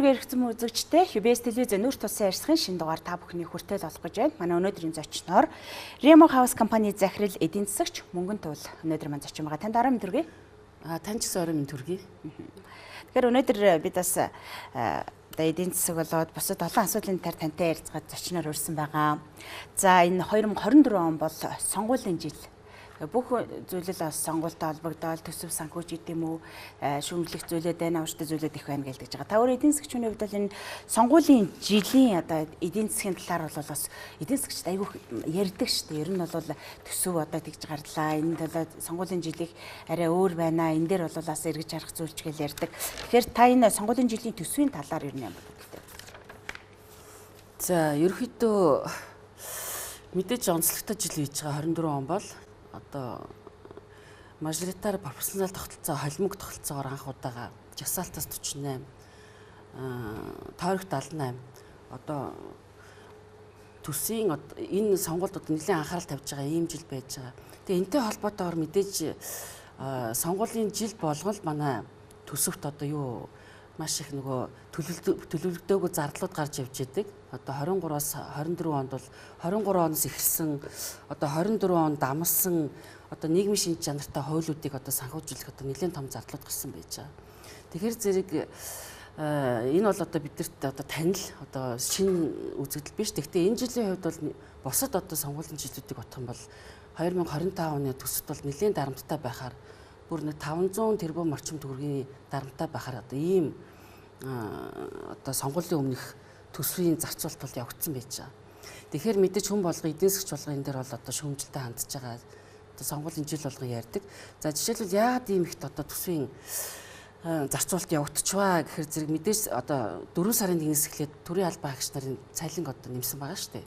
Эргэцэн үзэгчтэй UBS телевизэн нүүр тусын ярьцгийн шинэ дугаар та бүхний хүртэл олох гэж байна. Манай өнөөдрийн зочноор Remo House компани захирал эдийн засагч Мөнгөн Туул өнөөдөр маань зочин байгаа. Танд орой мэнд хүргэе. Тань ч орой мэнд хүргэе. Тэгэхээр өнөөдөр бид бас эдийн засаг болоод бусад олон асуудлын талаар тантай ярилцгаад зочноор урьсан байгаа. За энэ 2024 он бол сонгуулийн жил. Бүх зүйлэл сонгуультай холбогдоод төсөв санхүүч гэдэг юм уу шүүмжлэх зүйлүүд байна, ууштай зүйлүүд их байна гэж байгаа. Та өөр эдийн засгчны хувьд бол энэ сонгуулийн жилийн одоо эдийн засгийн талаар бол бас эдийн засгчд айгүйх ярьдаг шүү дээ. Ер нь бол төсөв одоо тэгж гарлаа. Энэ талаад сонгуулийн жилийг арай өөр байна. Энэ дээр бол бас эргэж харах зүйлч гэж ярьдаг. Тэгэхээр та энэ сонгуулийн жилийн төсвийн талаар ер нь ямар бодолтой? За, ерөнхийдөө мэдээж онцлогтой жил хийж байгаа 24 он бол одоо мажоритар пропорционал тогтолцоо холимог тогтолцоогоор анх удаага жагсаалтаас 48 тойрог 78 одоо төсвийн энэ сонгуульд нэлээд анхаарал тавьж байгаа ийм жил байж байгаа. Тэгээ энэтэй холбоотойгоор мэдээж сонгуулийн жил болгол манай төсөвт одоо юу маш их нөгөө төлөвлөгдөөгөө зардлууд гарч явж идэг. Одоо 23-аас 24 онд бол 23 оноос эхэлсэн одоо 24 он дамсан одоо нийгмийн шинж чанартай хуулиудыг одоо санхүүжүүлэх одоо нэлээд том зардлууд гарсан байж байгаа. Тэгэхээр зэрэг энэ бол одоо бидэрт одоо танил одоо шинэ үзэгдэл биш. Гэхдээ энэ жилийн хувьд бол бусад одоо сонгуулийн жилүүдийг бодох юм бол 2025 оны төсөлд бол нэлээд дарамттай байхаар бүр нэг 500 тэрбум орчим төгрөгийн дарамттай байхаар одоо ийм одоо сонгуулийн өмнөх төсвийн зарцуулалт бол явагдсан байж байгаа. Тэгэхээр мэдээж хүн болго эдийн засгч болго энэ дээр бол одоо шүүмжлэлтэй хандж байгаа. Одоо сонгуулийн жил болгон ярьдаг. За жишээлбэл яагаад ийм ихт одоо төсвийн зарцуулалт явагдчихваа гэхээр зэрэг мэдээж одоо 4 сарын 1-ээс эхлээд төрийн албан хаагч нарын цалин одоо нэмсэн байгаа шүү дээ.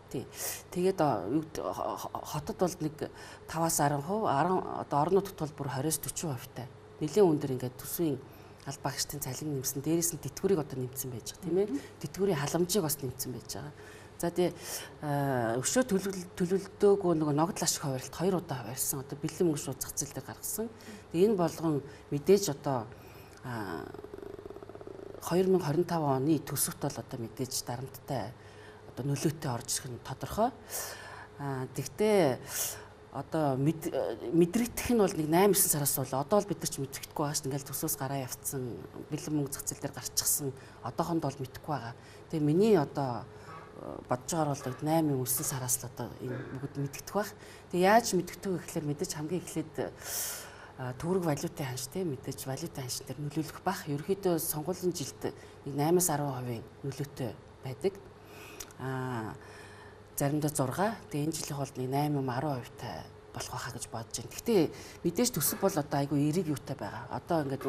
Тий. Тэгээд хотод бол нэг 5-аас 10%, одоо орон нутгад бол бүр 20-40% таа. Нэлийн өндөр ингээд төсвийн албан хаагчдын цалин нэмсэн, дээрээс нь тэтгэврийг одоо нэмсэн байж байгаа тийм ээ. Тэтгэврийн халамжийг бас нэмсэн байж байгаа. За тэгээ өшөө төлөвлөлтөөгөө нөгөө ногдол ашиг хуваарлалт 2 удаа хуваарлсан. Одоо бэлэн мөнгө шууд зах зээл дээр гаргасан. Тэгээ энэ болгон мэдээж одоо 2025 оны төсөвт бол одоо мэдээж дарамттай одоо нөлөөтэй орж ирэх нь тодорхой. Тэгтээ одоо мэдрэгдэх нь бол нэг 8-9 сараас бол одоо л бид нар ч мэдрэгдэхгүй байгаа ш. Ингээл төсөөс гараа явцсан, бэлэн мөнгө зах зээл дээр гарчихсан. Одоохонд бол мэдэхгүй байгаа. Тэгээ миний одоо бодож байгаа бол 8-9 сараас л одоо энэ бүгд мэдэгдэх байх. Тэгээ яаж мэдэгдэх вэ гэхээр мэдээж хамгийн эхлээд төгрөг валютын ханш тийм мэдээж валютын ханш дээр нөлөөлөх бах. Ерөнхийдөө сонгуулийн жилд 8-10% нөлөөтэй байдаг. Заримдаа 6. Тэгээ энэ жилийнх бол 8-10% тай болох байхаа гэж бодож байна. Гэхдээ мэдээж төсөв бол одоо айгүй эерэг юутай байгаа. Одоо ингээд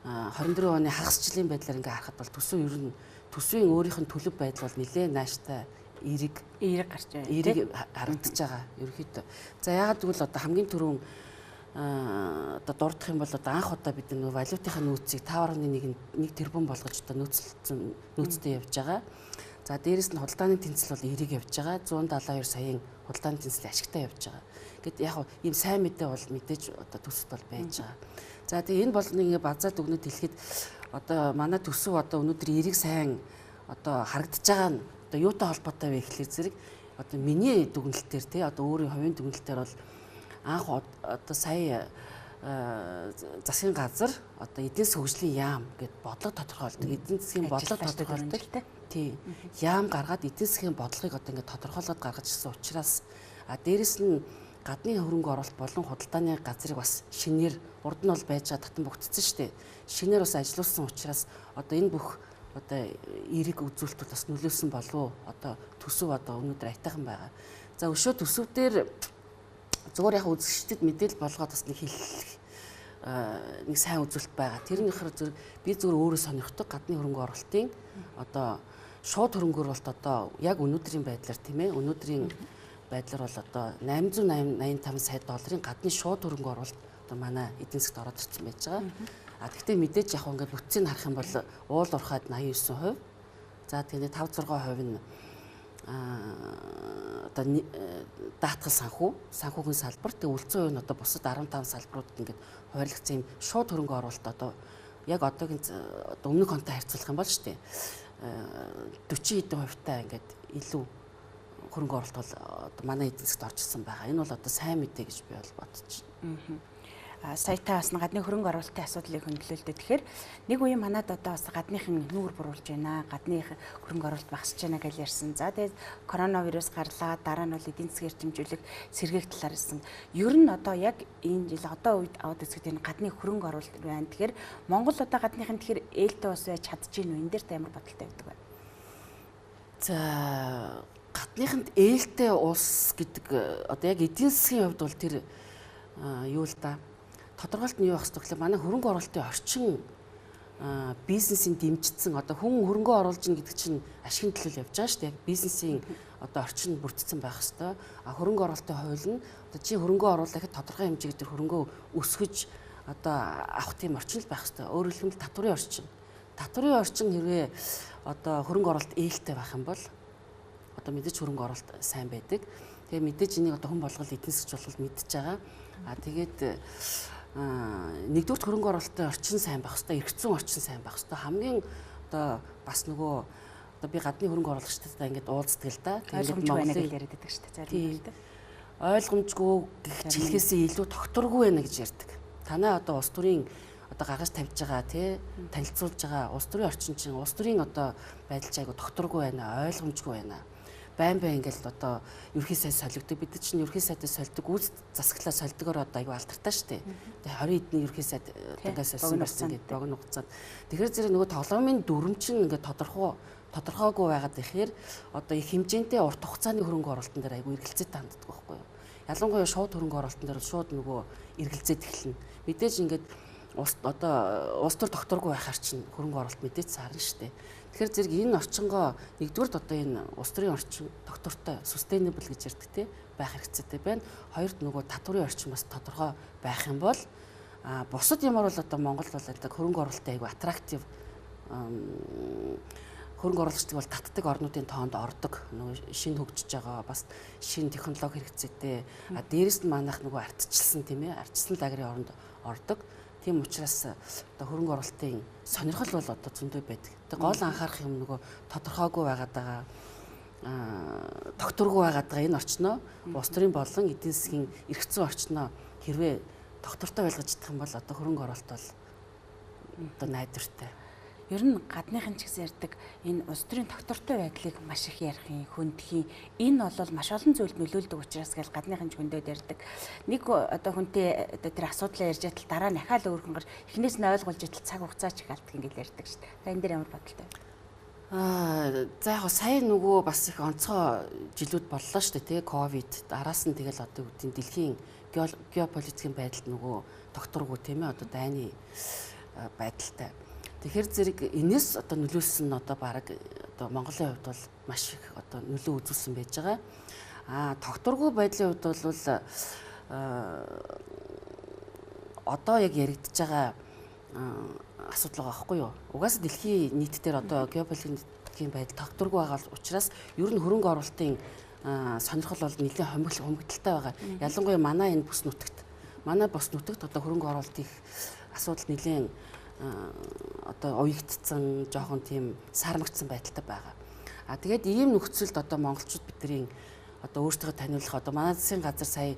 24 оны хагас жилийн байдлаар ингээд харахад бол төсөв ер нь төсвийн өөрийнх нь төлөв байдал бол нэлээд нааштай эерэг гарч байгаа. Эерэг харагдаж байгаа ерөнхийдөө. За яагаад гэвэл одоо хамгийн түрүүн одоо дурдах юм бол одоо анх удаа бид нөгөө валютынхаа нөөцийг 5.1 тэрбум болгож одоо нөөцтэй явж байгаа. За дээрэс нь худалдааны тэнцэл бол эерэг явж байгаа. 172 саяын худалдааны тэнцлийн ашигтай явж байгаа. Гэт яг ийм сайн мэдээ бол мэдээж одоо төсөлт бол байж байгаа. За тэгээ энэ бол нэг базаад өгнөд хэлэхэд одоо манай төсөв одоо өнөөдөр эерэг сайн одоо харагдаж байгаа нь одоо юутай холбоотой вэ гэхлээр зэрэг одоо миний дүгнэлтээр тий одоо өөрийн хувийн дүгнэлтээр бол анх одоо сая засгийн газар одоо эдийн засгийн хөгжлийн яам гэд бодлого тодорхойлдог. Эдийн засгийн бодлого тодорхойлдог. Тий. Яам гаргаад эдийн засгийн бодлогыг одоо ингээд тодорхойлоод гаргаж ирсэн учраас дээрэс нь гадны хөрөнгө оруулалт болон худалдааны газрыг бас шинээр урд нь бол байж байгаа татан бүгдсэн шүү дээ. Шинээр бас ажилуулсан учраас одоо энэ бүх одоо эерэг үзүүлэлтүүд бас нөлөөсөн болов одоо төсөв одоо өнөөдөр айтайхан байгаа. За өшөө төсөв дээр зүгээр яг үзэгчдэд мэдээлэл болгоод бас нэг хэлэх нэг сайн үзүүлэлт байгаа. Тэрнийхэр зэрэг би зүгээр өөрөө сонирхдог гадны хөрөнгө оруулалтын одоо шууд хөрөнгө оруулалт одоо яг өнөөдрийн байдлаар тийм ээ өнөөдрийн байдлаар бол одоо 885 сая долларын гадны шууд хөрөнгө оруулалт одоо манай эдийн засгт ороод ирсэн байж байгаа. Гэхдээ мэдээж яг ингээд бүтцийг харах юм бол уул уурхайд 89%. За тэгээд 5-6% нь одоо даатгал санхүүгийн салбар тэгээ үлцэн хувь нь одоо бусад 15 салбаруудад ингээд хуваарлагдсан юм шууд хөрөнгө оруулалт одоо яг одоогийн одоо өмнөх онтой харьцуулах юм бол шүү дээ. 40 хэдэн хувьтай ингээд илүү хөрөнгө оруулалт бол одоо манай эдийн засгт орж ирсэн байгаа. Энэ бол одоо сайн мэдээ гэж би бол бодож байна. Саятай бас гадны хөрөнгө оруулалтын асуудлыг хөндлөлдөө. Тэгэхээр нэг үеийн манад одоо бас гадныхын нүүр буруулж байна, гадны хөрөнгө оруулалт багасж байна гэж ярьсан. За тэгээд коронавирус гарлаа, дараа нь бол эдийн засгийн эрчимжүүлэх сэргээх талаар ирсэн. Ер нь одоо яг энэ жил одоо үед аваад үзэхэд энэ гадны хөрөнгө оруулалт байна. Тэгэхээр Монгол одоо гадныхын тэгэхээр ээлтэй ус байж чадчихэв. Энэ дээр та ямар бодолтой байдаг вэ? За гадныханд ээлтэй ус гэдэг одоо яг эдийн засгийн хувьд бол тэр юу л да тодорхойлт нь юу байх вэ гэхээр манай хөрөнгө оруулалтын орчин бизнесийн дэмжигдсэн одоо хүн хөрөнгө оруулж ийн гэдэг чинь ашигын төлөв явж байгаа шүү дээ. Яг бизнесийн одоо орчин бүрдсэн байх хэвээр. Хөрөнгө оруулалтын хууль нь одоо чи хөрөнгө оруулахад тодорхой хэмжээгээр тэр хөрөнгөө өсгөж одоо авах тийм орчин л байх хэвээр. Өөрөөр хэлбэл татварын орчин. Татварын орчин хэрвээ одоо хөрөнгө оруулалт ээлтэй байх юм бол одоо мэдээж хөрөнгө оруулалт сайн байдаг. Тэгээ мэдээж энийг одоо хүн болгол эдийн засгч болгол мэдж байгаа. Тэгээд нэгдүгээр хөрөнгө оруулалтын орчин сайн байх хэрэгтэй, эргэцэн орчин сайн байх хэрэгтэй. Хамгийн одоо бас нөгөө одоо би гадны хөрөнгө оруулагчдаа ингээд уулздаг л да. Тэгээд Монголын яриад байдаг шүү дээ. Зарим нь ойлгомжгүй гэх жилхээсээ илүү тогтворгүй байна гэж ярьдаг. Танай одоо улс төрийн одоо гаргаж тавьж байгаа тий танилцуулж байгаа улс төрийн орчин чинь улс төрийн одоо байдал чинь айгу тогтворгүй байна, ойлгомжгүй байна. Байн ингээл одоо ерхий сайд солигддог. Бид чинь ерхий сайдаа сольдог, үз засаглаа сольдгоор одоо айгу алдартай шүү дээ. Тэгээ 20 эдний ерхий сайд ингээс солисон байсан гэдэг богино хугацаанд. Тэгэхээр зэрэг нөгөө тоглоомын дүрм чинь ингээд тодорхойгүй байгаад ихээр одоо их хэмжээний урт хугацааны хөрөнгө оруулалтын дээр айгу эргэлзээтэй ханддаг байхгүй юу? Ялангуяа шууд хөрөнгө оруулалтын дээр шууд нөгөө эргэлзээд эхэлнэ. Мэдээж ингээд улс төр докторгүй байхаар чинь хөрөнгө оруулалт мэдээж саарна шүү дээ. Тэгэхээр зэрэг энэ орчингоо нэгдүгürt одоо энэ улс төрийн орчин доктортой sustainable гэж ярьдаг тий байх хэрэгцээтэй байна. Хоёрт нөгөө татварын орчин бас тодорхой байх юм бол бусад ямар бол одоо Монгол бол хөрөнгө оруулалтын айгу attractive хөрөнгө оруулагчдыг бол татдаг орнуудын тоонд ордог. Нөгөө шинэ хөгжиж байгаа бас шинэ технологи хэрэгцээтэй. Дээрээс нь манайх нөгөө ардчилсан тийм ээ ардчилсан лагерийн оронд ордог. Тийм учраас одоо хөрөнгө оруулалтын сонирхол бол одоо зөндөө байдаг. Тэгээ гол анхаарах юм нөгөө тодорхойгүй байгаад байгаа тогтворгүй байгаад байгаа энэ орчноо улс төрийн болон эдийн засгийн эргэцэн орчноо хэрвээ доктортой байлгаж чадах юм бол одоо хөрөнгө оруулалт бол одоо найдвартай. Ер нь гадныхын ч гэсэн ярьдаг энэ улс төрийн доктортой байдлыг маш их ярихын, хөндөхийн энэ бол маш олон зүйлд нөлөөлдөг учраас гэл гадныхын ч хөндөд ярьдаг. Нэг одоо хүнтэй одоо тэр асуудлаа ярьж байтал дараа нь ахаал өөрхөн гар эхнээс нь ойлгуулж байтал цаг хугацаа ч их алддаг ингэж ярьдаг шүү дээ. Та энэ дээр ямар бодолтой вэ? За яг сая нөгөө бас их онцгой жилүүд боллоо шүү дээ тий ковид араас нь тэгэл одоо үүдийн дэлхийн геополитикийн байдалд нөгөө докторгүй тийм ээ одоо дайны байдалтай. Тэгэхээр зэрэг энэс одоо нөлөөлсөн нь одоо баг одоо Монголын хувьд бол маш их одоо нөлөө үзүүлсэн байж байгаа. Тогтворгүй байдлын хувьд бол одоо яг яригдж байгаа асуудал байгаа байхгүй юу? Угаасаа дэлхийн нийт дээр одоо геополитикийн байдал тогтворгүй байгаа учраас ер нь хөрөнгө оруулалтын сонирхол бол нэлээд хомигдолтой байгаа. Ялангуяа манай энэ бүс нутагт одоо хөрөнгө оруулалтын асуудал нэлээд одоо уягдсан жоохон тийм сармагцсан байдалтай байгаа. Тэгээд ийм нөхцөлд одоо монголчууд бидний одоо өөрсдөө таниулах одоо манай засгийн газар сая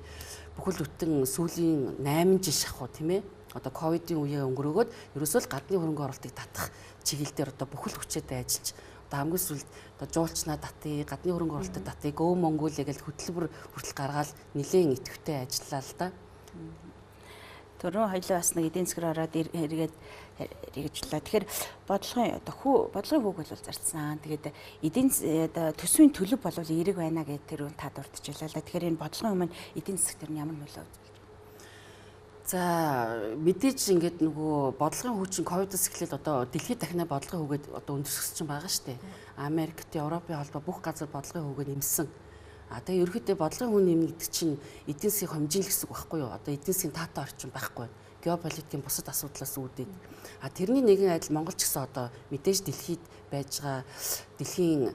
бүхэл бүтэн сүүлийн 8 жил шахуу тийм ээ одоо ковидын үеэ өнгөрөөгөөд ерөөсөө л гадны хөрөнгө оруулалтыг татах чиглэлээр одоо бүхэл хүчээтэй ажиллаж одоо хамгийн сүүлд одоо жуулчнаа татъя, гадны хөрөнгө оруулалтыг татъя, Go Mongolia гэж хөтөлбөр хүртэл гаргаад нэлээд идэвхтэй ажиллаа л да. Төрөө хоёлоо бас нэг эдийн засгаар ороод эргэжлээ. Тэгэхээр бодлогын хүүг бол зарцсан. Тэгээд эдийн төсвийн төлөв бол эерэг байна гэдэг тэр үн тад урдчихлаа. Тэгэхээр энэ бодлогын өмнө эдийн засаг төр нь ямар нөлөө үзүүлж байна? За мэдээж ингээд нөгөө бодлогын хүү чинь ковидос эхлээд одоо дэлхийд дахина бодлогын хүүгээд одоо өндөрсөж чинь байгаа шүү дээ. Америкт, Европын холбоо бүх газар бодлогын хүүгээ нэмсэн. Тэгээ ерөөхдөө бодлогын хүн нэмнэ гэдэг чинь эдийн засгийн хэмжээ гэсэн үг байхгүй юу? Одоо эдийн засгийн таатай орчин байхгүй. Геополитикийн бусад асуудлаас үүдээд. Тэрний нэгэн адил Монгол ч гэсэн одоо мэдээж дэлхийд байж байгаа дэлхийн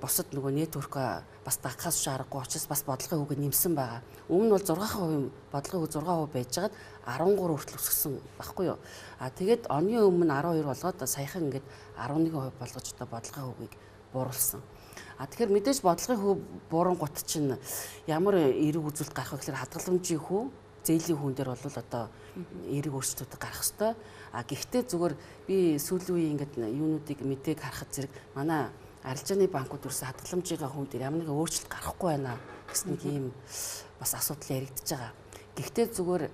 босод нөгөө нэтворк бас дагахаас аргагүй учраас бас бодлогын хүүгээ нэмсэн байгаа. Өмнө нь бол 6% бодлогын хүү 6% байжгаад 13 хүртэл өсгсөн баггүй юу. Тэгээд оны өмнө 12 болгоод саяхан ингээд 11% болгож одоо бодлогын хүүгийг бууруулсан. Тэгэхээр мэдээж бодлогын хүү буурангууд чинь ямар эерэг үзүүлэлт гарах вэ гэхээр хадгаламжийн хүү, зээлийн хүүн дээр бол одоо эерэг өөрчлөлтүүд гарах хэвээр. Гэхдээ зүгээр би сүүлийн үеийн ингээд юунуудыг мэдээг харахад зэрэг манай арилжааны банкуд ерөөсө хадгаламжийн хүн дээр ямар нэгэн өөрчлөлт гарахгүй байна гэсэн нэг ийм бас асуудал яригдчихэж байгаа. Гэхдээ зүгээр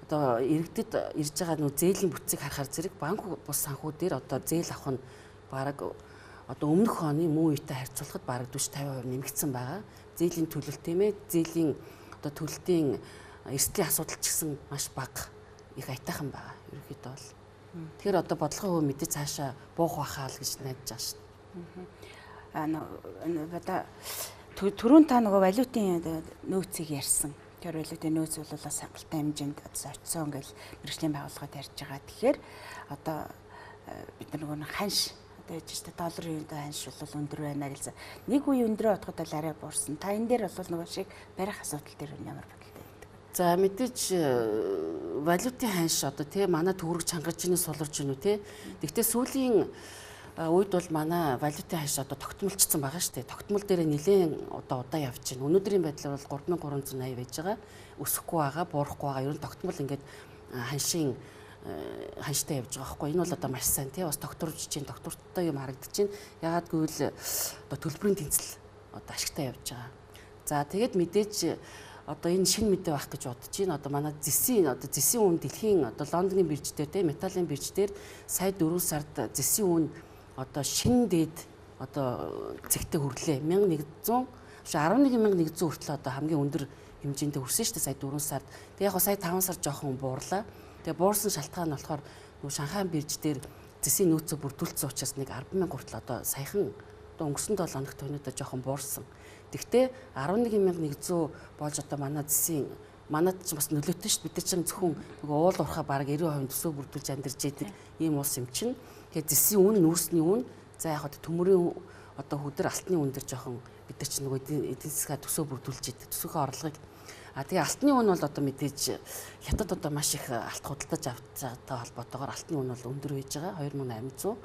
одоо иргэдэд ирж байгаа нөө зээлийн бүтцийг харахаар зэрэг банк бус санхүүдээр одоо зээл авах нь бараг одоо өмнөх оны мөн үетэй харьцуулахад бараг 40-50% нэмэгдсэн байгаа. Зээлийн төлөлт тийм ээ, зээлийн одоо төлөлтийн эрсдлийн асуудал ч гэсэн маш бага, их аятайхан байгаа. Ерөнхийдөө бол. Тэгэхээр одоо бодлогын хүү мэдээ цаашаа буух байхаа л гэж найдаж байгаа шүү. Түрүүн та нөгөө валютын нөөцийг ярьсан. Тэр валютын нөөц бол бас хангалттай хэмжээнд очсон гэж мэргэжлийн байгууллагад ярьж байгаа. Тэгэхээр одоо бид нөгөө ханш одоо яж та долларын ханш бол өндөр байна гэсэн. Нэг үе өндрөө бодоход бол арай буурсан. Та энэ дээр бол нөгөө шиг барих асуудал дээр ямар бодолтой байдаг? За мэдээж валютын ханш одоо тий манай төгрөг чангаж ийн суларж гинүү тий. Гэхдээ сүүлийн үед бол манай валютын ханш одоо тогтмолчсон байгаа шүү дээ. Тогтмол дээр нэлээд одоо удаа явж байна. Өнөөдрийн байдлаар бол 3380 байж байгаа. Өсөхгүй байгаа, буурахгүй байгаа. Ер нь тогтмол ингээд ханштай явж байгаа байхгүй. Энэ бол одоо маш сайн тий бас докторж чинь доктортой юм харагдаж байна. Ягаад гэвэл одоо төлбөрийн тэнцэл одоо ашигтай явж байгаа. За тэгээд мэдээж одоо энэ шинэ мэдээ байх гэж бодож байна. Одоо манай зэсийн үн дэлхийн одоо Лондонын бирж дээр тий металлын бирж дээр сая 4 сард зэсийн үн одоо шинэ дээд одоо цэгтээ хүрлээ 11,100 хүртэл одоо хамгийн өндөр хэмжээнд хүрсэн шүү дээ сая 4 сард. Тэг яг сая 5 сар жоохон буурлаа. Тэгээ буурсан шалтгаан нь болохоор нөгөө Шанхай бирж дээр зэсийн нөөцөө бүрдүүлсэн учраас нэг 10,000 хүртэл одоо саяхан одоо өнгөрсөн 7 хоногт өнөөдөр жоохон буурсан. Тэгтээ 11,100 болж одоо манай зэсийн манад ч бас нөлөөтэй шүү дээ. Бид нар чинь зөвхөн нөгөө уул уурхаа бараг 90% төсөө бүрдүүлж амьдарч идэг ийм улс юм чинь. Тэгээ зэсийн үн, нүүрсний үн, за яг одоо төмөрийн одоо хөдөр алтны үн дээр жоохон бид нар чинь нөгөө эдийн засгаа төсөө бүрдүүлж идэг. Төсөөхөө орлогыг тэгээ алтны үн бол одоо мэдээж хятад одоо маш их алт худалдаж авцаатай холбоотойгоор алтны үн бол өндөр байж байгаа 2800.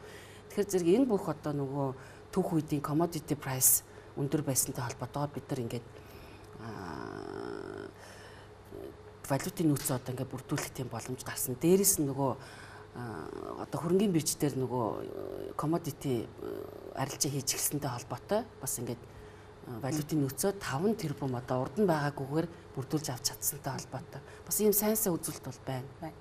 Тэгэхээр зэрэг энэ бүх одоо нөгөө түүх үеийн commodity price өндөр байсантай холбоотойгоор бид нар ингээд валютын нөөцөө одоо ингээд бүрдүүлэх тийм боломж гарсан. Дээрээс нь нөгөө одоо хөрөнгөний бирж дээр нөгөө commodity арилжаа хийж эхэлсэнтэй холбоотой бас ингээд валютын нөөцөө 5 тэрбум одоо урд нь байгаагүйгээр бүрдүүлж авч чадсантай холбоотой. Бас ийм сайн үзүүлэлт бол байна.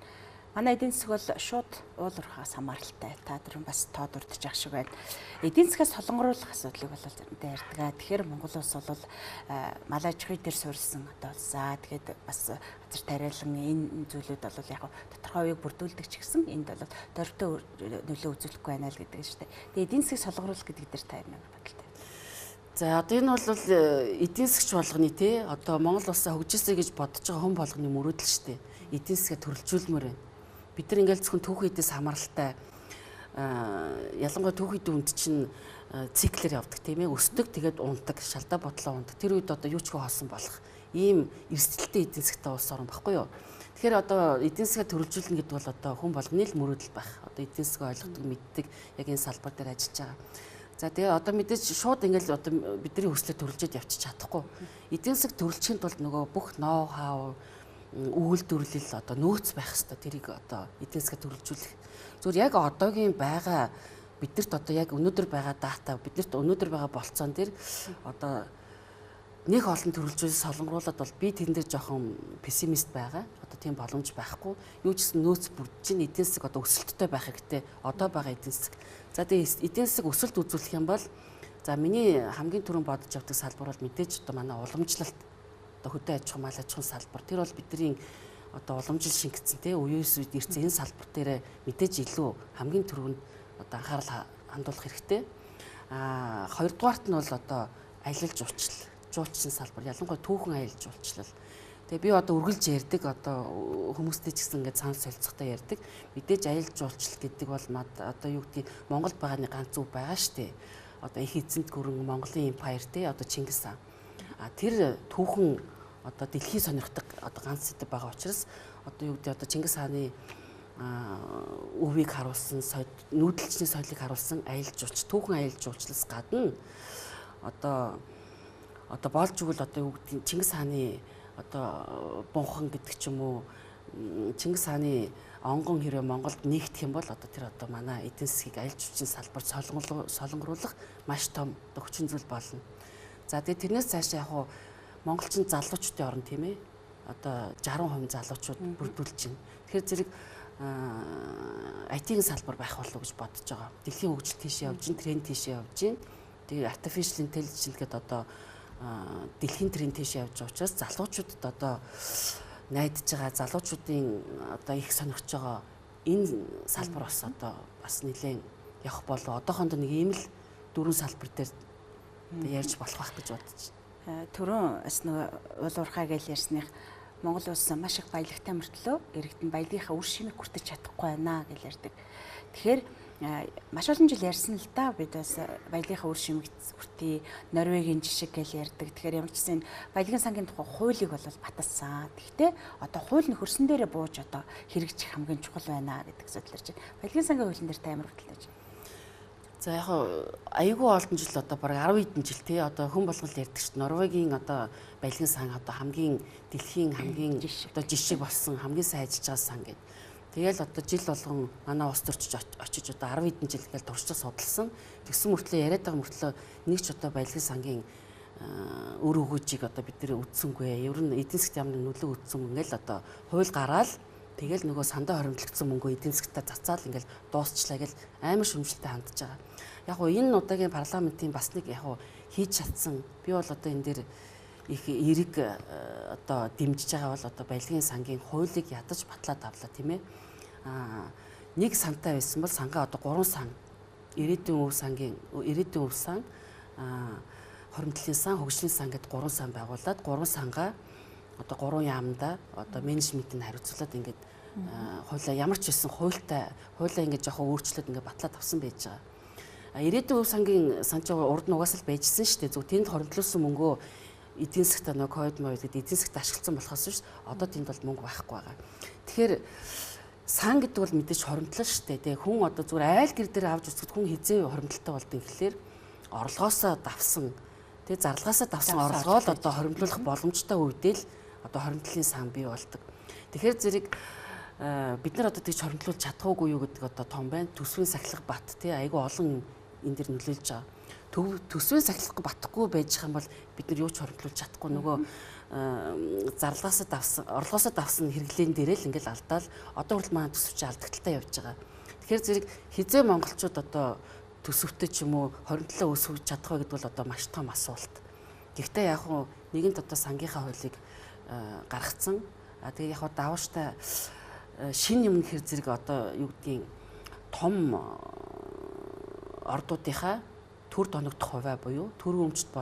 Манай эдийн засаг бол шууд уул уурхаас хамааралтай. Та нар бас тоод урдж ах шиг байна. Эдийн засгаас солонгоруулах асуудлыг бол заримдаа ярьдаг. Тэгэхээр Монгол улс бол мал аж ахуй дээр суурилсан одоо за тэгээд бас газар тариалан энэ зүйлүүд бол яг тодорхой хувийг бүрдүүлдэг ч гэсэн энд бол дөрвтэй нөлөө үзүүлэхгүй байна л гэдэг нь шүү дээ. Тэгээд эдийн засгийг солонгоруулах гэдэг дээр та ямар бодолтой? За одоо энэ бол эдийн засгч болгоны тий одоо Монгол улсаа хөгжөөсэй гэж бодож байгаа хүн болгоны мөрөөдөл шүү дээ. Эдийн засгаа төрөлжүүлмээр байна. Бид нар ингээл зөвхөн түүх эдээс хамааралтай ялангуяа түүх эдийн үнд чинь циклэр явдаг тийм ээ өсдөг тэгээд унтдаг шалдаа бодлоо унтдаг. Тэр үед одоо юу ч хоосон болох ийм эрсдэлтэй эдийн засгтай улс орн баггүй юу. Тэгэхээр одоо эдийн засгаа төрөлжүүлнэ гэдэг бол одоо хүн болгоны л мөрөөдөл байх. Одоо эдийн засгаа ойлгодог мэддэг яг энэ салбар дээр ажиллаж байгаа. За тэгээ одоо мэдээж шууд ингээл одоо бидний хүслээр төрөлжөөд явчих чадахгүй. Эдийн засаг төрөлжихийн тулд нөгөө бүх ноу хау үйлдвэрлэл одоо нөөц байх хэрэгтэй. Тэрийг одоо эдийн засгаа төрөлжүүлэх. Зүгээр яг одоогийн байгаа биднэрт одоо яг өнөөдөр байгаа дата биднэрт өнөөдөр байгаа болцоон дээр одоо нэг олон төрөлжүүлэл солонгоруулаад бол би тэрэн дээр жоохон пессимист байгаа. Одоо тийм боломж байхгүй. Юу ч гэсэн нөөц бүрдэж чинь эдийн засаг одоо өсөлттэй байх хэрэгтэй. Одоо байгаа эдийн засаг. За тэгээ эдийн засаг өсөлт үзүүлэх юм бол за миний хамгийн түрүүнд бодож явдаг салбар бол мэдээж одоо манай уламжлалт одоо хөдөө аж ахуй, мал аж ахуйн салбар. Тэр бол бидний одоо уламжлал шингэцэн те үеэс үед ирсэн энэ салбар дээр мэдээж илүү хамгийн түрүүнд одоо анхаарал хандуулах хэрэгтэй. Хоёрдугаарт нь бол одоо аялал жуулчлалын салбар, ялангуяа түүхэн аялал жуулчлал. Тэгээ би одоо үргэлж ярьдаг одоо хүмүүстэй ч гэсэн ингээд санал солилцохтой ярьдаг. Мэдээж аялал жуулчлал гэдэг бол одоо юу гэдэг Монголд байгаа нэг ганц зөв байгаа шүү дээ. одоо их эзэнт гүрэн Монголын empire те одоо Чингис хаан. Тэр түүхэн одоо дэлхий сонирхдаг одоо ганц сэдв байгаа учраас одоо юу гэдэг одоо Чингис хааны өвийг харуулсан нүүдэлчний соёлыг харуулсан аялал жуулч түүхэн аялал жуулчлалаас гадна одоо болж игэл одоо юу гэдэг Чингис хааны одоо бунхан гэдэг ч юм уу Чингис хааны онгон хэрэг Монголд нэгдэх юм бол одоо тэр одоо манай эдийн засгийг аялал жуулчийн салбарт солонгоруулах маш том хүчин зүйл болно. За тэгээд тэрнээс цаашаа яг монголчин залуучуудын орн тийм ээ одоо 60% залуучууд бүрдүүлж байна. Тэгэхээр зэрэг IT-ийн салбар байх болов гэж бодож байгаа. Дэлхийн хөгжил тийшээ явж байна, тренд тийшээ явж байна. Тэгээ artificial intelligence гэдэг одоо дэлхийн тренд тийшээ явж байгаа учраас залуучуудад одоо найдаж байгаа залуучуудын одоо их сонирхож байгаа энэ салбар бас одоо бас нэлээд явах болов. Одоохондоо нэг ийм л дөрвөн салбар дээр ярьж болох байх гэж бодож байна. Түрүүн бас нэг уулуурхаа гэж ярьсных Монгол улс маш их баялагтай мөртлөө иргэдэн баялагийнхаа үр шимийг хүртэж чадахгүй байна гэж ярьдаг. Тэгэхээр маш олон жил ярьсан л да бид бас баялагийнхаа үр шимийг хүртээ Норвегийн жишг гэж ярьдаг. Тэгэхээр ямар ч гэсэн баялагын сангийн тухай хуулийг бол баталсан. Гэхдээ одоо хууль нь хөрсөн дээрээ бууж одоо хэрэгжих хамгийн чухал байна гэдэг зөвлөж байна. Баялагын сангийн хуулийн дээр та ямар хөтлөж байна? За яг аюулгүй олон жил одоо бараг 10 хэдэн жил тий одоо хүн болгол ярьдаг шүү дээ. Норвегийн одоо баялагын сан одоо хамгийн дэлхийн хамгийн одоо жишг болсон хамгийн сайн ажиллаж байгаа сан гэдэг. Тэгэл одоо жил болгон манай улс төрчиж очиж одоо 10 хэдэн жил гээл туршиж судалсан. Тэгсэн мөртлөө яриад байгаа мөртлөө нэг ч одоо баялагын сангийн өр өгөөжийг одоо бид нэр үтсэнгүй. Ер нь эдийн засгт ямар нөлөө үтсэн ингээл одоо хууль гараад тэгэл нөгөө сандаа хоримтлагдсан мөнгөө эдийн засгтаа цацаал ингээл дуусчлаа гэл амар шүмжлэлтэй хандж байгаа. Яг уу энэ удаагийн парламентын бас нэг яг уу хийж чадсан би бол одоо энэ дээр их эерэг одоо дэмжиж байгаа бол одоо баялагын сангийн хуулийг ядаж батлаад авлаа тийм ээ. Нэг сантай байсан бол сангаа одоо 3 сан ирээдүйн өв сан хоримтлын сан хөгжлийн сан гэдэг 3 сан байгуулад 3 сангаа одоо 3 яамда одоо менежментийг хариуцуулаад ингээд хуулаа ямар ч байсан хуулаа ингээд жоохон өөрчлөлт ингээд батлаад авсан байж байгаа. Ирээдүйн өв сангийн санч урд нь угаасаа л байжсэн шүү дээ. Зөв тэнд хоримтлуулсан мөнгөө эдийн засгт нөгөө ковид мод гэдэг эдийн засгт ашигласан болохоос ш одоо тэнд бол мөнгө байхгүй байгаа. Тэгэхээр сан гэдэг бол мэдээж хоримтлал шүү дээ. Тэг хүн одоо зүгээр айл гэр дээр авч үзэхэд хүн хизээ хоримтлалтай болдгийг гэхлээр орлогоосоо давсан тэг зарлагаасаа давсан орлогоо л одоо хоримтлуулах боломжтой үедээ л одоо хоримтлалын сан бий болдог. Тэгэхээр зэрэг бид нар одоо тийч хоримтлуулж чадахгүй юу гэдэг одоо том байна. Төсвийн сахилга бат тий айгүй олон энэ дэр нөлөөлж байгаа. Төсвийн сахилга батхгүй байж байгаа юм бол бид нар юу ч хоримтлуулж чадахгүй нөгөө зарлагаасаа давсан орлогоосоо давсан хэрэглэн дээрээ л ингээл алдаал одоо хүртэл маань төсвч алдагталтай явж байгаа. Тэгэхээр зэрэг хизээ монголчууд одоо төсөвтэй ч юм уу хоримтлалаа өсгөж чадах вэ гэдэг бол одоо маш том асуулт. Гэхдээ яг хуу нэгэнт одоо сангийнхаа хуулийг гаргацсан. Тэгээ яг хуу давааштай шин юм хэр зэрэг одоо юу гэдгийг том ордуудынхаа төр доногдох хувиа буюу төрийн өмчт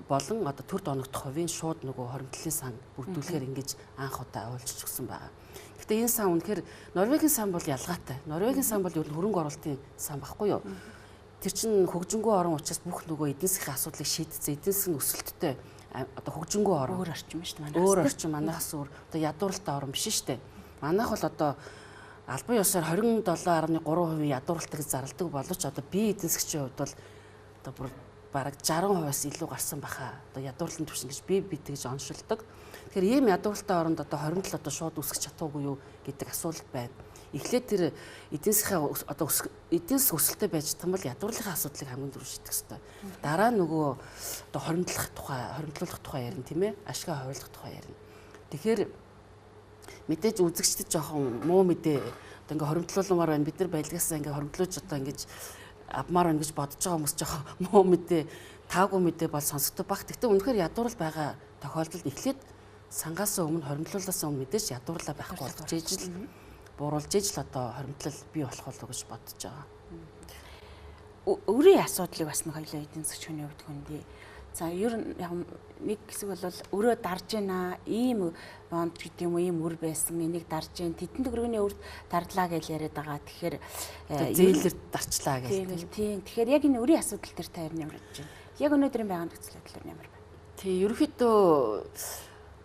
болон одоо төр доногдох хувийн шууд нөгөө хоримтлалын сан бүрдүүлэхээр ингэж анх удаа ойлж өгсөн байгаа. Гэхдээ энэ сан үнэхээр Норвегийн сан бол ялгаатай. Норвегийн сан бол хөрөнгө оруулалтын сан баггүй юу? Тэр чинь хөгжингүй орн учраас бүх нөгөө эдийн засгийн асуудлыг шийдсэн. Эдийн засгийн өсөлттэй одоо хөгжингүй орн. Өөр орчим шүү дээ. Өөр орчим манайхаас өөр одоо ядууралтай орн биш шүү дээ. Манайх бол одоо албан ёсоор 27.3% ядууралтай гэж зарладаг боловч одоо бие эдийн засгийн хувьд бол одоо бүр бараг 60%-аас илүү гарсан баха. Одоо ядуурлын түвшин гэж би тэгж оншилдог. Тэгэхээр ийм ядууралтай оронд одоо хоримтлал одоо шууд үсгэж чадахгүй юу гэдэг асуулт байна. Эхлээд тэр эдийн засгийн одоо эдийн засгийн өсөлттэй байж чадсан бол ядуурлын асуудлыг хамгийн түрүү шийдэх хэрэгтэй. Дараа нөгөө одоо хоримтлуулах тухай ярина тийм ээ. Ашгаа хуваарлах тухай ярина. Тэгэхээр мэдээж үзэгчдэд жоохон муу мэдээ одоо ингээ хоримтлуулмаар байна. Бид нар баялагаасаа ингээ хоримтлуулж одоо ингэж авмаар байна гэж бодож байгаа хүмүүс жоохон муу мэдээ, таагүй мэдээ бол сонсогддог баг. Гэхдээ үнэхээр ядуурл байгаа тохиолдолд эхлээд сангаас өмнө хоримтлуулаас өмнө мэдээж ядуурлаа байхгүй болгож ижил бууруулж ижил одоо хоримтлал бий болох болов гэж бодож байгаа. Өөрийн асуудлыг бас нэг хоёлоо эдийн засгийн хүний хувьд хүндий. За ер нь яг нэг хэсэг бол өрөө дарж байна. Ийм бонд гэдэг юм уу, ийм үр байсан. Энийг дарж байна. Тэдэн төгрөгийн өрд дарлаа гэж яриад байгаа. Тэгэхээр зээлэр дарчлаа гэж. Тийм. Тэгэхээр яг энэ өрийн асуудал төр та ер нь ямар бодож байна? Яг өнөөдрийн байгаа нөхцөл байдал нь ямар байна? Тий, ерөнхийдөө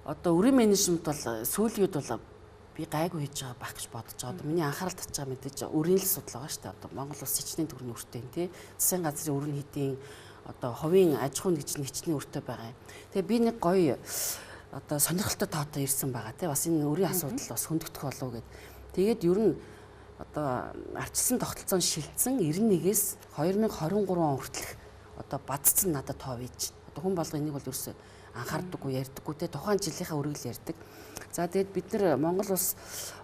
одоо өрийн менежмент бол сүүлийн үед бол би гайгүй хийж байгаа байх гэж бодож байгаа. Одоо миний анхаарал татж байгаа мэдээж өрийн л асуудал байгаа шүү дээ. Одоо Монгол улс хичнээн төгрөгийн өртөө тий. Засгийн газрын өрийн хэдийн одоо ховын аж ахуйн гэж нь хичнээн өртөө байгаа юм. Тэгээ би нэг гоё одоо сонирхолтой тоотой ирсэн байгаа тий. Бас энэ өрийн асуудал бас хөндөгдөх болов гэд. Тэгээд ер нь одоо арчилсан тогтолцоон шилжсэн 91-ээс 2023 он хүртэлх одоо бадцсан надад тоо бийж. Одоо хүн болго энийг бол ерөөсөө анхаардаггүй ярьдаггүй те тухайн жилийнхаа өргөл ярьдаг. За тэгээд бид нар Монгол улс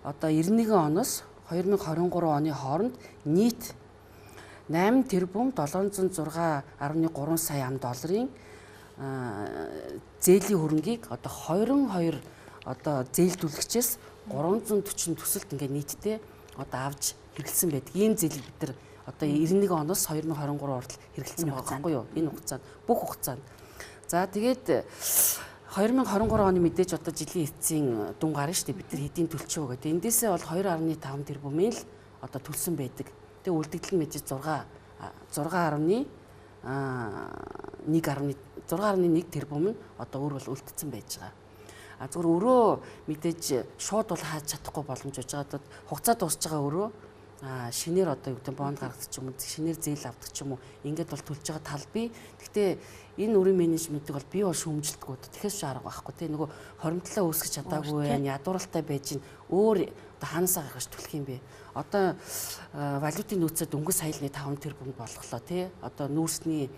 одоо 91 оноос 2023 оны хооронд нийт 8 тэрбум 706.3 сая ам долларын зээлийн хөрөнгийг одоо 22 одоо зээлдүүлэгчээс 340 төсөлд ингээ нийтдээ одоо авж хэрэгэлсэн байдаг. Ийм зээлийг бид нар одоо 91 оноос 2023 хүртэл хэрэгэлсэн байгаа байхгүй юу? Энэ хугацаанд бүх хугацаанд. За тэгээд 2023 оны мэдээж одоо жилийн эцсийн дүн гарна шүү дээ. Бид нар хэдийн төлчөө гэдэг. Эндээсээ бол 2.5 тэрбумын л одоо төлсөн байдаг. Тэгээ үлдэгдэл нь мэдээж 6.1 тэрбум нь одоо өөр бол үлдсэн байж байгаа. Зүгээр өрөө мэдээж шууд бол хааж чадахгүй боломж байж байгаа. Одоо хугацаа дуусж байгаа өрөө шинээр одоо юу гэдэг бонд гаргадаг ч юм уу, шинээр зээл авдаг ч юм уу, ингээд бол төлж байгаа тал бий. Гэхдээ энэ өрийн менежментийг бол би бол шүүмжилдэг. Тэгэхээс арга байхгүй тий. Нөгөө хоримтлаа үүсгэж чадаагүй байна, ядууралтай байж ин өөр одоо хаанасаа гаргаж төлөх юм бэ? Одоо валютын нөөцөд өнгөс саялны 5 тэрбум болохлоо тий. Одоо нүүрсний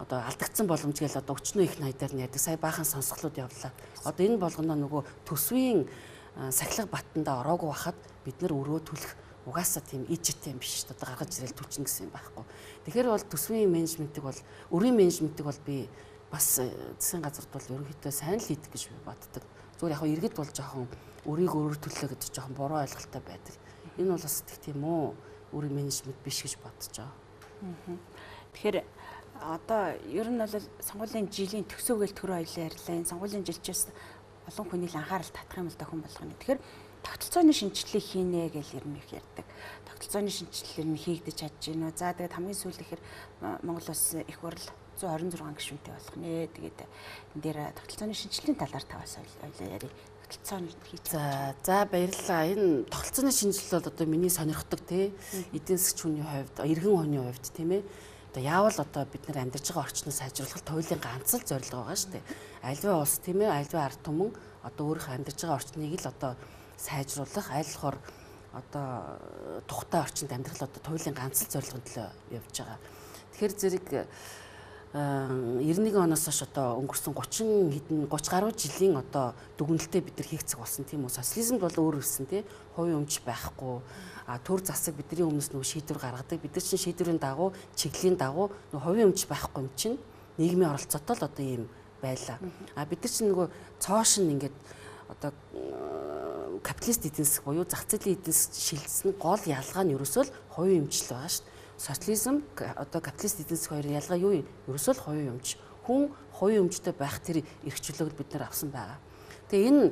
одоо алдагдсан боломж гээл одоо өчнөө их найдаар нь ярьдаг. Сая баахан сонсголууд явлаа. Одоо энэ болгоно нөгөө төсвийн сахилга баттанда ороогүй байхад бид нар өрөө төлөх угаасаа тийм ижтэй юм биш. Одоо гаргаж ирэл төлчихнө гэсэн юм байхгүй. Тэгэхээр бол төсвийн менежментийг бол өрийн менежментийг бол би бас засгийн газарт бол ерөнхийдөө сайн л хийдэг гэж би боддог. Зүгээр яг иргэд бол жоохон өрийг өөр төлөө гэдэг жоохон буруу ойлголттой байдаг. Энэ бол бас тийм үү өрийн менежмент биш гэж бодож байгаа. Тэгэхээр одоо ер нь бол сонгуулийн жилийн төсөөгөл төрөө хоёлаа ярьлаа. Энэ сонгуулийн жилчээс олон хүний л анхаарал татах юм л да хүн болгоно. Тэгэхээр тогтолцооны шинжилгээг хийнэ гэж ер нь их ярьдаг. Тогтолцооны шинжилгээ нь хийгдэж чадж байна уу? За тэгээд хамгийн сүүлд ихээр Монгол улс их хурл 126 гишүүнтэй болох нэ. Тэгээд энэ дээр тогтолцооны шинжилгээний талаар таваас ойлоо ярив. Тогтолцоо хийж. За баярлалаа. Энэ тогтолцооны шинжилэл бол одоо миний сонирхдаг тий. Эдийн засгийн хүний хувьд, иргэн хүний хувьд тийм ээ. Одоо яавал одоо бид нар амьдарч байгаа орчныг сайжруулах туйлын ганц л зорилго байгаа шүү дээ. Альваа улс тийм ээ, альваа ард түмэн одоо өөрийнхөө амьдарч байгаа орчныг л одоо сайжруулах, айлхоор одоо тухтай орчинд амьдрал одоо туйлын ганц л зорилгын төлөө явж байгаа. Тэгэхээр зэрэг 91 оноос хойш одоо өнгөрсөн 30 гаруй жилийн одоо дүгнэлтэд бид нар хийгцэг болсон тийм үү. Социализмд бол өөр өссөн тий. Хувийн өмч байхгүй. Төр засаг бидний өмнөөс нөгөө шийдвэр гаргадаг. Бид нар чинь шийдвэрийн дагуу, чиглэлийн дагуу нөгөө хувийн өмч байхгүй юм чинь нийгмийн оролцоотой л одоо ийм байлаа. Бид нар чинь нөгөө цоош нь ингээд одоо капиталист эдийн засаг буюу зах зээлийн эдийн засаг шилжсэн гол ялгаа нь ерөөсөө л хувийн өмчлөл байгаа шүү дээ. Социализм одоо капиталист эдийн засаг хоёрын ялгаа юу юм? Ерөөсөө л хувийн өмч. Хүн хувийн өмчтэй байх тэр эрх чөлөөг бид нар авсан байгаа. Тэгээ энэ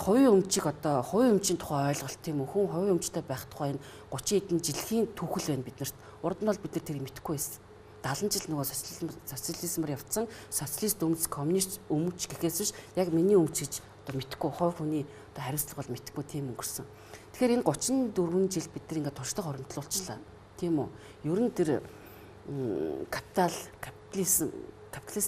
хувийн өмчийг одоо хувийн өмчийн тухай ойлголт тийм үү? Хүн хувийн өмчтэй байх тухай энэ 30 эдэн жилийн түүхэл байна биднэрт. Урд нь бол бид нар тэрийг мэдэхгүй байсан. 70 жил нөгөө социализмаар явцсан социалист өмч, коммунист өмч гэхээс биш яг миний өмч гэж одоо мэдэхгүй хувь хүний одоо хариуцлага бол мэдэхгүй тийм өнгөрсөн. Тэгэхээр энэ 34 жил бид нар ингээд туршлагаа хоримтлуулчлаа. Тийм үү? Ер нь тэр капиталист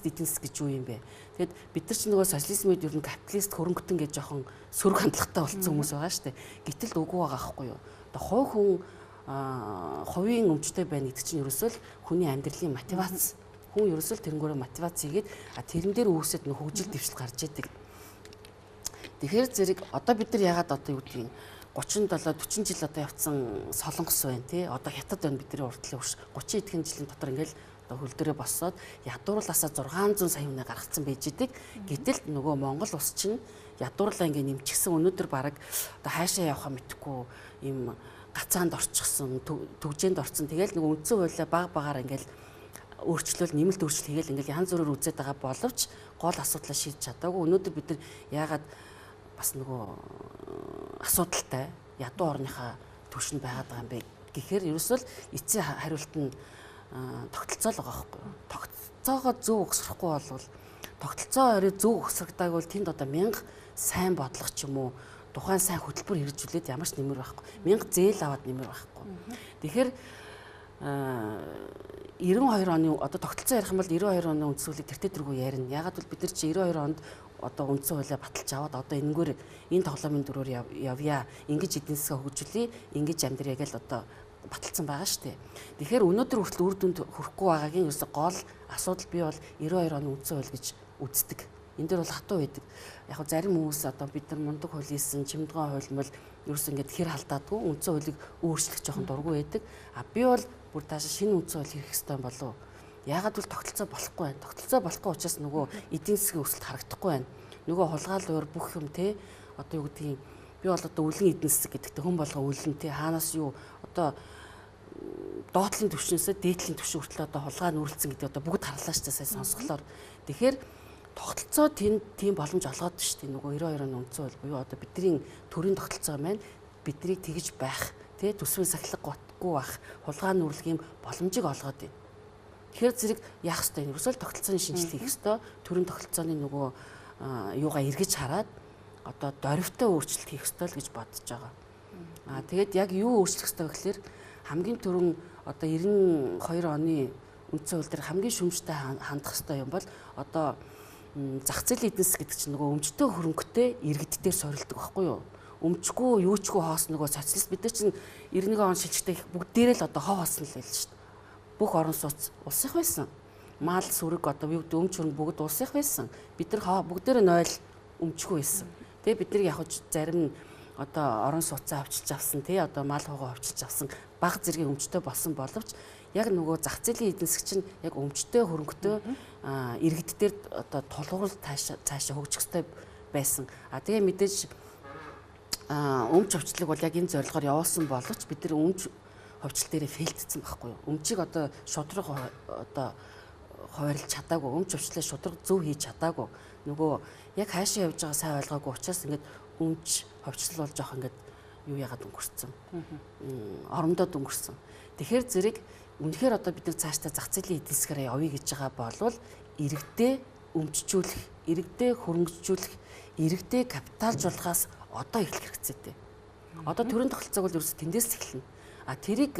эдийн засаг гэж юу юм бэ? Тэгэд бид нар ч нөгөө социализмд ер нь капиталист хөрөнгөтөн гэж жоохон сөрөг хандлагатай болсон хүмүүс байгаа шүү дээ. Гэтэл үгүй байгаа байхгүй юу? Одоо хувь хүн хувийн өмчтэй байна гэдэг чинь ерөөсөө л хүний амьдралын мотивац. Хүн ерөөсөө л тэрнгүүрээ мотивац хийгээд тэрэн дээр үүсэт нөх хөгжил дэвшил гарч идэг. Тэгэхээр зэрэг одоо бид нар ягаад одоо юу гэдгийг 37 40 жил одоо явцсан солонгос байна тий. Одоо хятад байна бидний уртлын өрш 30 эдхэн жилийн дотор ингээл одоо хөл дээрээ боссоод ядуурлаасаа 600 сая хүнээ гаргацсан байж идэг. Гэтэл нөгөө Монгол улс чинь ядуурлаа ингээ нэмчихсэн өнөөдөр бараг одоо хаашаа явахаа мэдэхгүй ийм гацаанд орчихсон төгжээнд орсон. Тэгэл нөгөө үндсэн хуулиа баг багаар ингээл өөрчлөл нэмэлт өөрчлөлт хийгээл ингээл янз бүрээр үзээд байгаа боловч гол асуудлаа шийдэж чадаагүй. Өнөөдөр бид нар яагаад бас нөгөө асуудалтай ядуу орныхаа түвшинд байгаад байгаа юм бэ гэхээр ерөөсөө л эцсийн хариулт нь тогтолцоо л байгаа байхгүй юу. Тогтолцоогоо зөв өгсөхгүй болвол тогтолцоо орой зөв өгсөрдөг бол тэнд одоо 1000 сайн бодлого ч юм уу тухайн сайн хөтөлбөр хэрэгжүүлээд ямар ч нэмэр байхгүй. 1000 зээл аваад нэмэр байхгүй. Тэгэхээр 92 оны одоо тогтолцоо ярих юм бол 92 оны үндсүүлийг тэртээ дөрвөө ярина. Ягаад гэвэл бид нар чи 92 онд одоо үндсэн хуулиа баталж аваад одоо энэгээр энэ тоглоомын дөрөөр явъя. Ингэж эдийн засгаа хөгжүүлье, ингэж амьдрья гэж одоо баталсан байгаа шүү дээ. Тэгэхээр өнөөдөр хүртэл үр дүнд хүрэхгүй байгаагийн ерөөсө гол асуудал бий бол 92 оны үндсэн хууль гэж үздэг. Энд дээр бол хатуу байдаг. Яг хөө зарим хүмүүс одоо бид нар мундаг хууль хийсэн, чимдгэн хуулимал ерөөсө ингэж хэр халдаадгүй үндсэн хуулийг өөрчлөх жоохон дургүй байдаг. А би бол бүр тааш шинэ үндсэн хууль хийх хэрэгтэй болов. Яагаад бол тогтолцоо болохгүй байна. Тогтолцоо болохгүй учраас нөгөө эдийн засгийн өсөлт харагдахгүй байна. Нөгөө хулгаал уур бүх юм те одоо юу гэдгийг би бол одоо үлэн эдийн засаг гэдэгт хүн болго үлэн те хаанаас юу одоо доотлын түвшнээсээ дээдлийн түвшин хүртэл одоо хулгай нүүрлцэн гэдэг одоо бүгд харлаа шүү дээ сая сонсголоор. Тэгэхээр тогтолцоо тийм боломж олгоод шүү дээ. Нөгөө 92 оны үндсэн хууль буюу одоо бидний төрийн тогтолцоо маань биднийг тэгж байх те төсвийн сахилга готгүй байх хулгай нүүрлэгийн боломжийг олгоод байна. Тэгэхээр зэрэг яах ёстой юм. Ерөөсөө тогтолцооны шинжилгээ хийх ёстой. Төрийн тогтолцооны нөгөө юугаа эргэж хараад одоо дорвитой өөрчлөлт хийх ёстой л гэж бодож байгаа. Тэгээд яг юу өөрчлөх ёстой вэ гэхээр хамгийн түрүүн одоо 92 оны үндсэн хууль дээр хамгийн шүүмжтэй хандах ёстой юм бол одоо зах зээлийн эдийн засаг гэдэг чинь нөгөө өмчтөө хөрөнгөтэй иргэддээр сорилдог байхгүй юу? Өмчгүй юучгүй хоос нөгөө социалист бид нар чинь 91 он шилжихтэй бүгд дээрээ л одоо хоо хоосон л байл шүү дээ. Бүх орон сууц улсынх байсан. Мал сүрэг одоо юу гэдэг өмч хөрөнгө бүгд улсынх байсан. Бид нар бүгдээр нь ойл өмчгүй байсан. Тэгээ бид нар яг зарим нь одоо орон сууцаа авчилж авсан тий одоо мал хоогоо авчилж авсан баг зэргийн өмчтэй болсон боловч яг нөгөө зах зээлийн эдийн засаг чинь яг өмчтэй хөрөнгөтэй иргэддээр одоо тулгуур цаашаа хөгжих ёстой байсан. Тэгээ мэдээж өмч хувьчлаг бол яг энэ зорилгоор явуулсан боловч бид нар өмч хувьчлал дээрээ фейлдсэн байхгүй юу. Өмчийг одоо шудраг одоо хуваарлж чадаагүй, өмч хувьчлалаа шудраг зөв хийж чадаагүй. Нөгөө яг хаашаа явж байгаа сайн ойлгоогүй учраас ингээд өмч хувьчлал бол жоох ингээд юу яагаад өнгөрцөн. Оромдоод өнгөрсөн. Тэгэхээр зэрэг үнэхээр одоо бид нар цаашдаа зах зээлийн эдийн засгаараа явъя гэж байгаа болвол иргэдээ өмчжүүлэх, иргэдээ хөрөнгөжүүлэх, иргэдээ капиталжуулахаас одоо эхлэх хэрэгцээтэй. Одоо төрийн тогтолцоог бол ерөөс тэндээс эхэлнэ. Тэрийг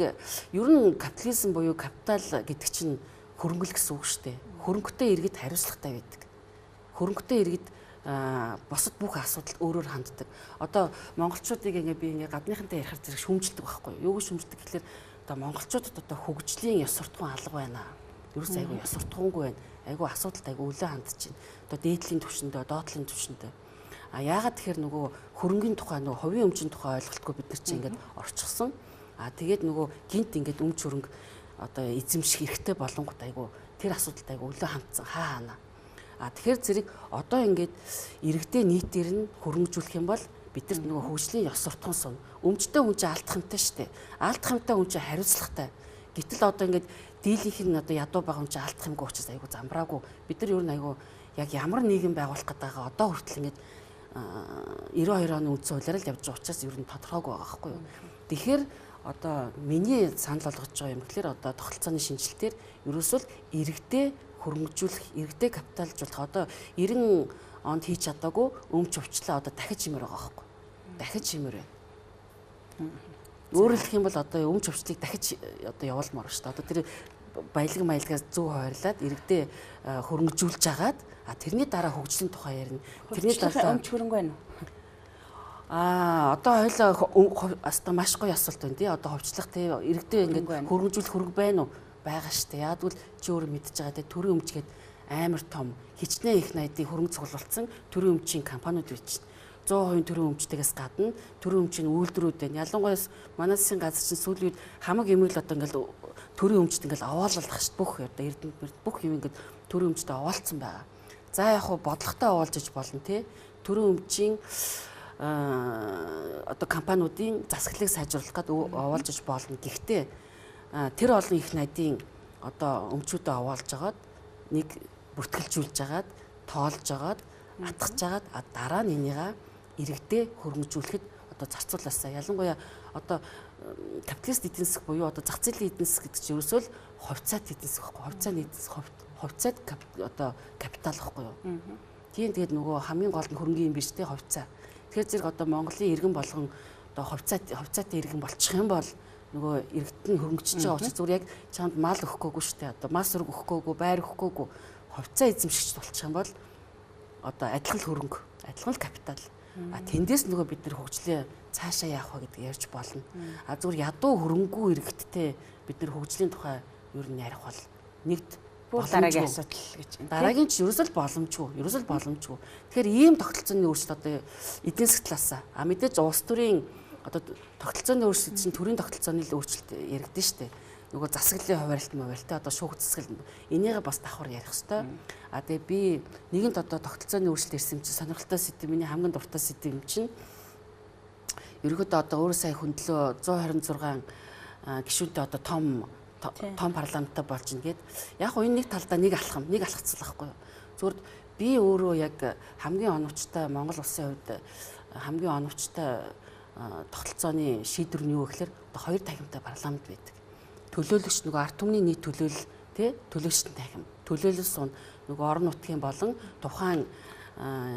ер нь капитализм буюу капитал гэдэг чинь хөрөнгөл гэсэн үг шүү дээ. Хөрөнгөтэй иргэд хариуцлагатай байдаг. Хөрөнгөтэй иргэд босод бүх асуудал өөрөөр ханддаг. Одоо монголчуудыг би гадныхантай ярихаар зэрэг шүүмжилдэг байхгүй юу? Юу гэж шүүмжилдэг гэхээр одоо монголчуудад одоо хөгжлийн ёс суртахуун алга байна. Ерөөс айгүй ёс суртахуунгүй байна. Айгүй асуудалтай айгүй өлөө хандж байна. Одоо дээдлийн түвшиндээ, доотлын түвшиндээ. Яагаад тэгэхээр нөгөө хөрөнгөний тухай нөгөө хувийн өмчийн тухай ойлголтгүй бид нар чинь ингээд орчихсон. Тэгээд нөгөө гинт ингээд өмч хөрөнгө одоо эзэмших эрхтэй болонгот айгүй тэр асуудалтай айгүй өлөө хандсан хаана. Тэгэхээр зэрэг одоо ингээд иргэдээ нийтээр нь хөрөнгөжүүлэх юм бол бид нар нөгөө хөгжлийн ёс суртахуун сум. Өмчтэй хүн чинь алдах юмтай шүү дээ. Алдах юмтай хүн чинь хариуцлагатай. Гэтэл одоо ингээд дийлийнх нь одоо ядуу байгаа хүн чинь алдах юмгүй учраас айгүй замбраагүй. Бид нар юу н айгүй яг ямар нийгэм байгуулах гэдэг байгаа одоо хүртэл ингээд 92 оны үндсэн хуулиар л явж байгаа учраас ер нь тодорхойгүй байгаа байхгүй юу. Тэгэхээр одоо миний санал болгож байгаа юм гэхээр одоо тогтолцооны шинжилтээр ерөөсөө л иргэдээ хөрөнгөжүүлэх, иргэдээ капиталжуулах одоо 90 онд хийж чадаагүй өмч өвчлээ одоо дахиж хэмээр байгаа байхгүй. Дахиж хэмээр байна. Өөрөөр хэлэх юм бол одоо өмч өвчлийг дахиж одоо явуулмаар шүү дээ. Одоо тэр баялаг зөв хуваарлаад иргэдээ хөрөнгөжүүлж агаад тэрний дараа хөгжлийн тухай ярина. Тэрний дараа өмч хөрөнгө байна уу? Одоо хойлоо маш гоё асуулт байна тий. Одоо ховчлах тий иргэдээ ингээд хөрөнгөжүүлэх хөрөнгө байна уу? Байгаа шүү дээ. Яг л чи өөрөө мэдчихэж байгаа тий төрийн өмчгээд амар том хичнээн их найдыг хөрөнгө цуглуулсан төрийн өмчийн компаниуд байж 100% төрийн өмчтэйгээс гадна төрийн өмчийн үйлдвэрүүд байна. Ялангуяа манай засгийн газар чинь сүүлийн үед хамаг юм л одоо ингээд төрийн өмчт ингээд овоололдох шүү бүх одоо эрдэмтд бүх юм ингээд төрийн өмчтэй овоолцсон байгаа. За яг хуу бодлоготой овоолж иж болно тий. Төрийн өмчийн одоо компаниудын засаглалыг сайжруулах гэдэг овоолж иж болно. Гэхдээ тэр олон их найдын одоо өмчүүдэд овоолж агаад нэг бүртгэлжүүлж агаад тоолж агаад атгах жагаад дараа нь энийгээ иргэдээ хөрөнгөжүүлэхэд одоо зарцуулаасаа ялангуяа одоо капиталист эдийн засаг буюу одоо зах зээлийн эдийн засаг гэдэг чинь ерөөсөө л ховцаад эдийн засаг байхгүй ховцааны эдийн засаг ховцаад одоо капитал байхгүй юу. Тийм тэгээд нөгөө хамгийн гол нь хөрөнгөний юм биш те ховцаа. Тэгэхээр зэрэг одоо Монголын иргэн болгон одоо ховцаатай иргэн болчих юм бол нөгөө иргэд нь хөрөнгөжж байгаа учраас зүгээр яг чамд мал өгөхгүйгүй шүү дээ. Одоо мас өрг өгөхгүйгүй, байр өгөхгүйгүй ховцаа эзэмшигч болчих юм бол одоо адилхан л хөрөнгө, адилхан л капитал. Тэндээс нөгөө бид нар хөгжлөө цаашаа яах вэ гэдгийг ярьж болно. Зүгээр ядуу хөрөнгөө иргэдтэй бид нар хөгжлийн тухай ер нь ярих бол нэгд дараагийн асуудал гэж. Дараагийн ч ерөөсөө л боломжгүй. Тэгэхээр ийм тогтолцооны өөрчлөлт одоо эдийн засаг талаас мэдээж улс төрийн одоо тогтолцооны өөрчлөлт чинь төрийн тогтолцооны өөрчлөлт яригдэн штэ. Нөгөө засаглалын хуваарлт одоо шүүх засаглал энийгээ бас давхар ярих хэвээр. Тэгээ би нэгэнт одоо тогтолцооны өөрчлөлт ирсэн чинь сонирхолтой сэдв миний хамгийн дуртай сэдв юм чинь ерөөдөө одоо өөрөө сая хөндлөө 126 гишүүнтэй одоо том парламенттай болж ин гээд яг хөө энэ нэг талдаа нэг алхацсан байхгүй юу. Зүгээр би өөрөө яг хамгийн оновчтой Монгол улсын хувьд хамгийн оновчтой тогтолцооны шийдвэр нь юу гэхээр одоо хоёр тахимтай парламент байдаг. Төлөөлөгч нөгөө ард түмний нийт төлөөлөл төлөөлөгчтэй тахим. Төлөөлөл сун нөгөө орон нутгийн болон тухайн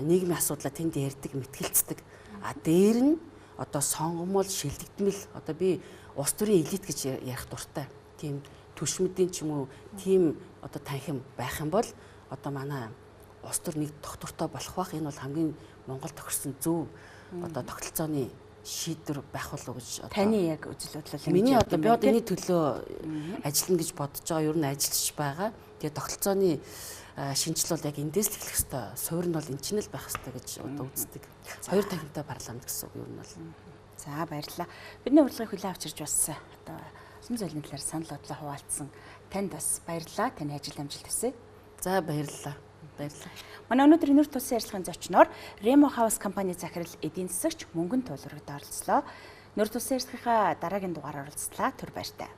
нийгмийн асуудлаа тэнд ярьдаг, мэтгэлцдэг. Дээр нь одоо сонгомол шилдэгдмэл одоо би улс төрийн элит гэж ярих дуртай. Тийм төшмөдийн ч юм уу тийм одоо танхим байх юм бол одоо манай улс төр нэг доктортой болох бах энэ бол хамгийн Монгол тохирсон зөв одоо тогтолцооны шийдвэр байх болов гэж таны яг үзэл бодлоо миний одоо би одоо энэ төлөө ажиллана гэж бодож байгаа ер нь ажиллаж байгаа. Тэгээ тогтолцооны шинжил бол яг эндээс л эхлэх ёстой. Суурь нь бол энэ чинь л байх ёстой гэж одоо үздэг. Хоёр тахимтай парламент гэсэн үг ер нь бол. За баярлалаа. Бидний урилгыг хүлээн авчирч бас одоо олон зүйлийн талаар санал бодлоо хуваалцсан. Танд бас баярлалаа. Таны ажил амжилт хүсье. За баярлалаа. Манай өнөөдөр Нэр Тусын ярилцлагын зочноор Remo House компани захирал эдийн засагч Мөнгөн Туулгарагд оролцлоо. Нэр Тусын ярилцлагынхаа дараагийн дугаараар уулзлаа. Түр баяртай.